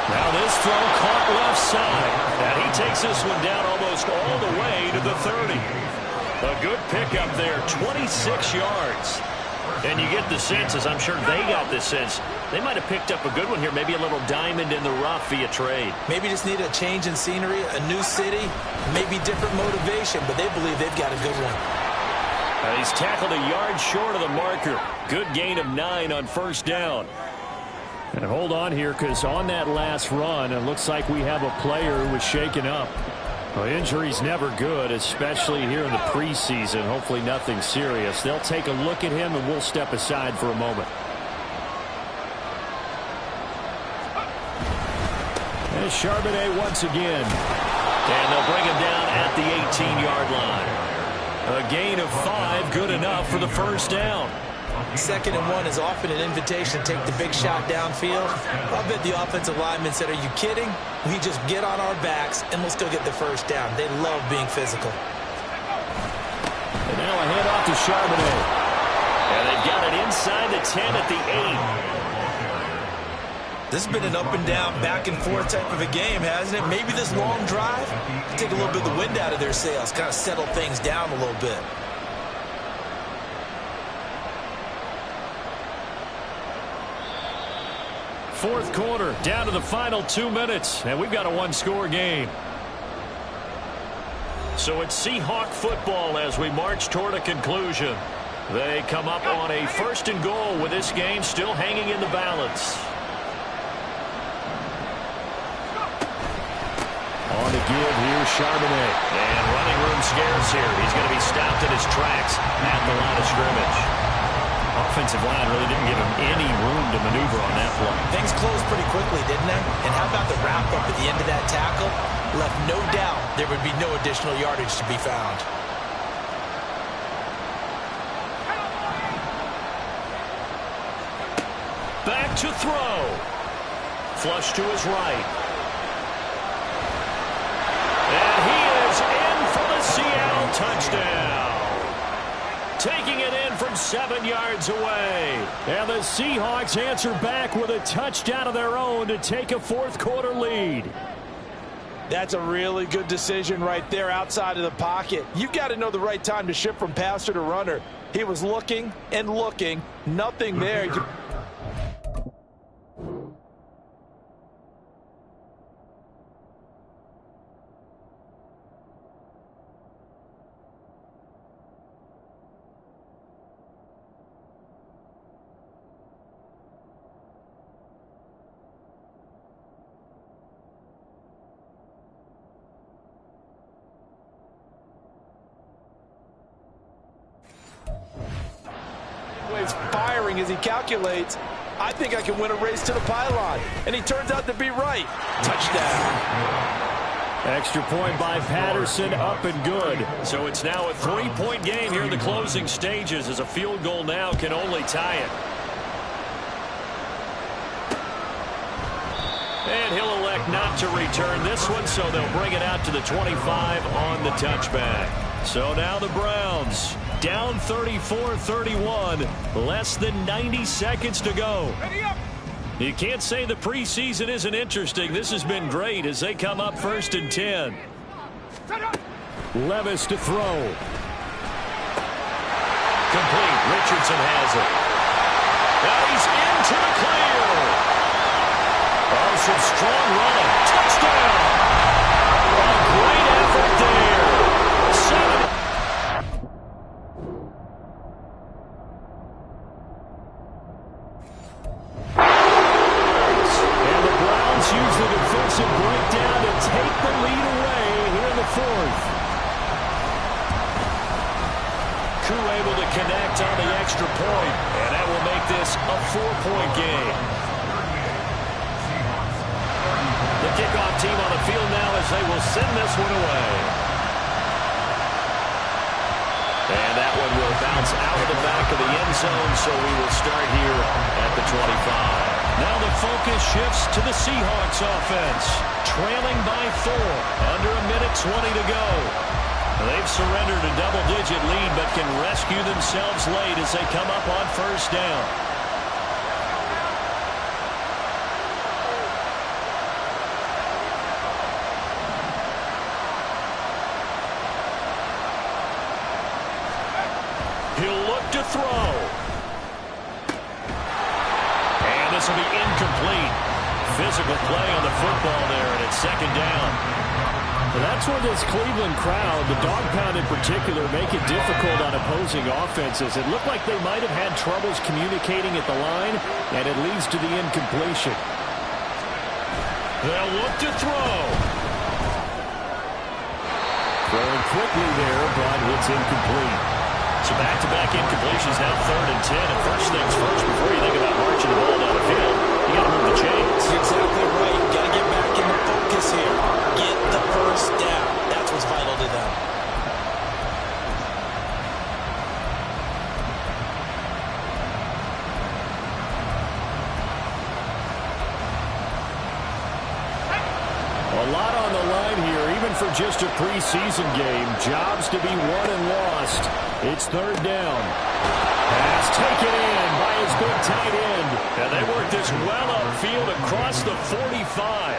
Now this throw caught left side. And he takes this one down almost all the way to the 30. A good pickup there, 26 yards. And you get the sense, as I'm sure they got the sense, they might have picked up a good one here, maybe a little diamond in the rough via trade. Maybe just need a change in scenery, a new city, maybe different motivation, but they believe they've got a good one. He's tackled a yard short of the marker. Good gain of 9 on first down. And hold on here, because on that last run, it looks like we have a player who was shaken up. Well, injury's never good, especially here in the preseason. Hopefully nothing serious. They'll take a look at him, and we'll step aside for a moment. And Charbonnet once again. And they'll bring him down at the 18-yard line. A gain of 5, good enough for the first down. 2nd and 1 is often an invitation to take the big shot downfield. I bet the offensive lineman said, are you kidding? We just get on our backs and let's go get the first down. They love being physical. And now a handoff to Charbonnet. And they've got it inside the 10 at the 8. This has been an up and down, back and forth type of a game, hasn't it? Maybe this long drive, take a little bit of the wind out of their sails, kind of settle things down a little bit. Fourth quarter, down to the final 2 minutes, and we've got a one-score game. So it's Seahawk football as we march toward a conclusion. They come up on a 1st and goal with this game still hanging in the balance. On the give here, Charbonnet. And running room scarce here. He's going to be stopped in his tracks at the line of scrimmage. Offensive line really didn't give him any room to maneuver on that play. Things closed pretty quickly, didn't they? And how about the wrap-up at the end of that tackle? Left no doubt there would be no additional yardage to be found. Back to throw. Flush to his right. And he is in for the Seattle touchdown. Taking it in from 7 yards away. And the Seahawks answer back with a touchdown of their own to take a fourth quarter lead. That's a really good decision right there outside of the pocket. You've got to know the right time to shift from passer to runner. He was looking and looking. Nothing there. Firing as he calculates, I think I can win a race to the pylon. And he turns out to be right. Touchdown. Extra point by Patterson, up and good. So it's now a 3-point game here in the closing stages, as a field goal now can only tie it. And he'll elect not to return this one, so they'll bring it out to the 25 on the touchback. So now the Browns down 34-31, less than 90 seconds to go. You can't say the preseason isn't interesting. This has been great as they come up 1st and 10. Levis to throw. Complete. Richardson has it. Now he's into the clear. Oh, some strong running. Touchdown. A great effort there. 7. Use the defensive breakdown to take the lead away here in the fourth. Koo able to connect on the extra point, and that will make this a 4-point game. The kickoff team on the field now as they will send this one away. And that one will bounce out of the back of the end zone, so we will start here at the 25. Now the focus shifts to the Seahawks offense. Trailing by 4. Under a minute 20 to go. They've surrendered a double-digit lead, but can rescue themselves late as they come up on first down. He'll look to throw. And this will be incomplete. Physical play on the football there, and it's second down. Well, that's where this Cleveland crowd, the dog pound in particular, make it difficult on opposing offenses. It looked like they might have had troubles communicating at the line, and it leads to the incompletion. They'll look to throw. Throwing quickly there, but it's incomplete. So back-to-back incompletions, now 3rd and 10. And first things first, before you think about marching the ball down the field, you got to move the chains. Exactly right. Got to get back in the focus here. Get the first down. That's what's vital to them. A lot on the line here, even for just a preseason game. Jobs to be won and lost. It's 3rd down. Pass taken in by his big tight end. And they work this well upfield across the 45.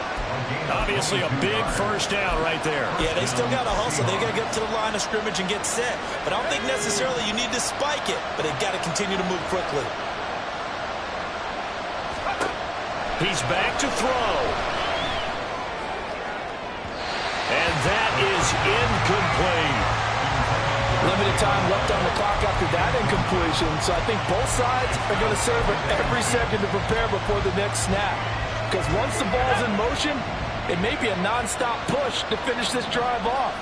Obviously a big first down right there. Yeah, they still got to hustle. They got to get to the line of scrimmage and get set. But I don't think necessarily you need to spike it. But they've got to continue to move quickly. He's back to throw. And that is incomplete. Limited time left on the clock after that incompletion, so I think both sides are going to serve every second to prepare before the next snap. Because once the ball's in motion, it may be a non-stop push to finish this drive off.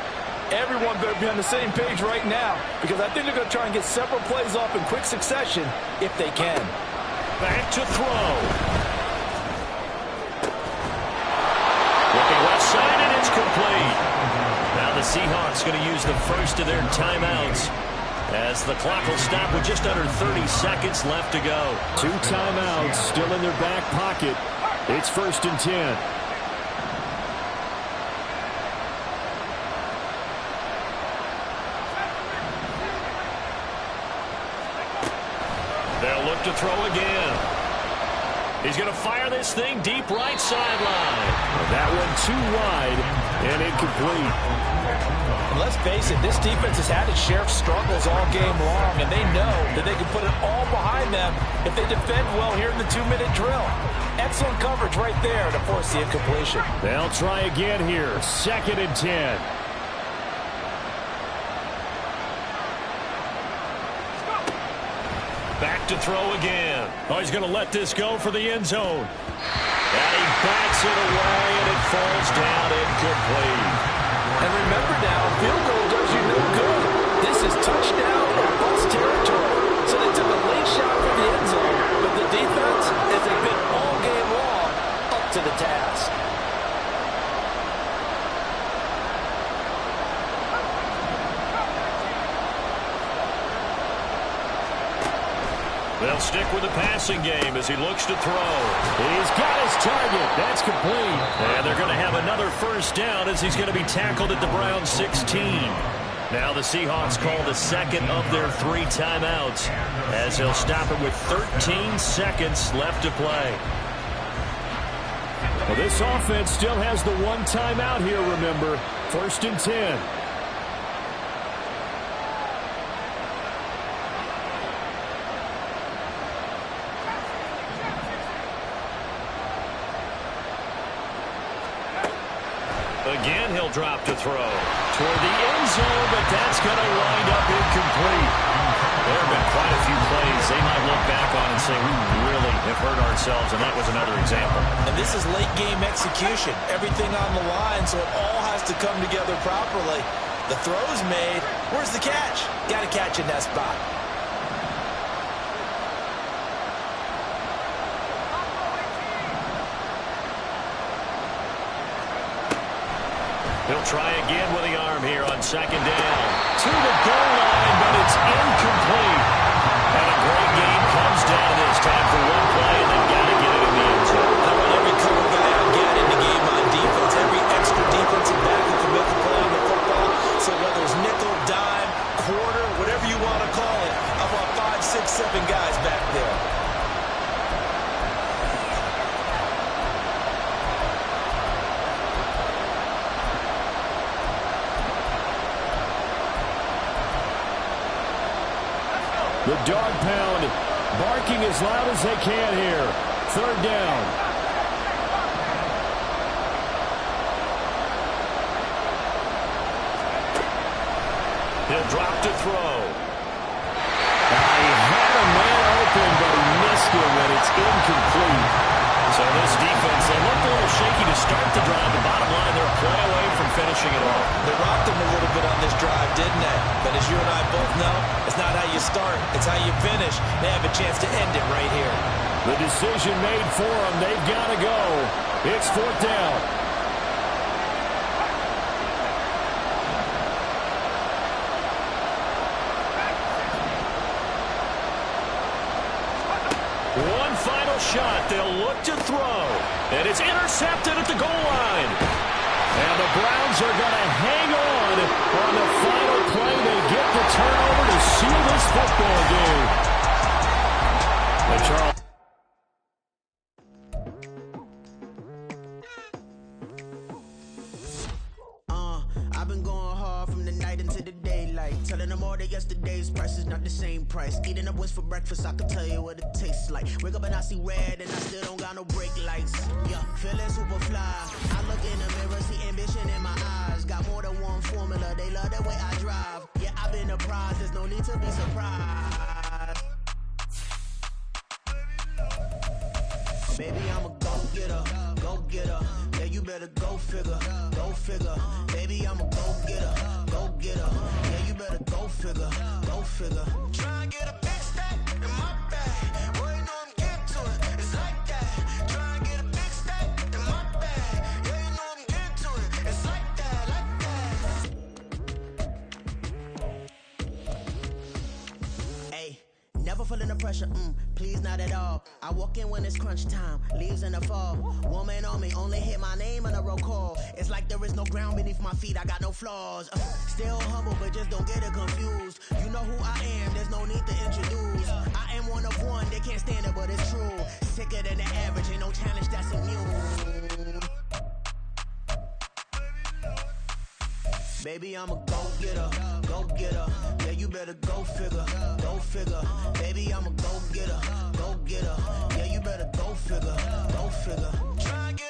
Everyone better be on the same page right now, because I think they're going to try and get several plays off in quick succession if they can. Back to throw. Looking left side, and it's complete. Now the Seahawks going to use the first of their timeouts as the clock will stop with just under 30 seconds left to go. 2 timeouts still in their back pocket. It's 1st and 10. They'll look to throw again. He's going to fire this thing deep right sideline. That one too wide and incomplete. And let's face it, this defense has had its share of struggles all game long, and they know that they can put it all behind them if they defend well here in the 2-minute drill. Excellent coverage right there to force the incompletion. They'll try again here. 2nd and 10. Back to throw again. Oh, he's going to let this go for the end zone. And he backs it away, and it falls down incomplete. And remember now, field goal does you no good. This is touchdown or bust territory. So they took a late shot for the end zone, but the defense, as they've been all game long, up to the task. They'll stick with the passing game as he looks to throw. He's got his target. That's complete. And they're going to have another first down as he's going to be tackled at the Browns 16. Now the Seahawks call the second of their 3 timeouts as he'll stop it with 13 seconds left to play. Well, this offense still has the 1 timeout here, remember. 1st and 10. Again, he'll drop to throw toward the end zone, but that's going to wind up incomplete. There have been quite a few plays they might look back on and say, we really have hurt ourselves, and that was another example. And this is late-game execution. Everything on the line, so it all has to come together properly. The throw's made. Where's the catch? Got to catch in that spot. He'll try again with the arm here on second down. To the goal line, but it's incomplete. And a great game comes down to this. Time for one play, and they've got to get it in the end zone. I want every cover guy I get in the game on defense. Every extra defensive back who can make a play on the football. So whether it's nickel, dime, quarter, whatever you want to call it, I want 5, 6, 7 guys back there. The dog pound barking as loud as they can here. Third down. He'll drop to throw. He had a man open, but he missed him, and it's incomplete. So this defense, they looked a little shaky to start the drive. The bottom line, they're a play away from finishing it off. They rocked them a little bit on this drive, didn't they? But as you and I both know, it's not how you start, it's how you finish. They have a chance to end it right here. The decision made for them. They've got to go. It's fourth down. One final shot. They'll look to throw. And it's intercepted at the goal line. And the Browns are going to hang on the final play. They get the turnover to seal this football game. And Charles. I've been going hard from the night into the daylight, telling them all that yesterday's price is not the same price. Eating up wings for breakfast, I can tell you what it tastes like. Wake up and I see red and I still don't got no brake lights. Yeah, feeling super fly. I look in the mirror, see ambition in my eyes. Got more than one formula, they love the way I drive. Yeah, I've been a prize, there's no need to be surprised. Baby, I'm a go-getter, go-getter. Yeah, you better go figure, go figure. Baby, I'm a go-getter, go-getter. Yeah, you better go figure, go figure. Try and get a big stack in my bag. Boy, you know I'm getting to it, it's like that. Try and get a big stack in my bag. Yeah, you know I'm getting to it, it's like that, like that. Hey, never feeling the pressure, please not at all. I walk in when it's crunch time, leaves in the fall. Woman on me, only hit my name on a roll call. It's like there is no ground beneath my feet, I got no flaws. Still humble, but just don't get it confused. You know who I am, there's no need to introduce. I am one of one, they can't stand it, but it's true. Sicker than the average, ain't no challenge that's immune. Baby, I'm a go-getter, go-getter. Yeah, you better go figure, go figure. Baby, I'm a go-getter, go-getter. Yeah, you better go figure, go figure. Try and get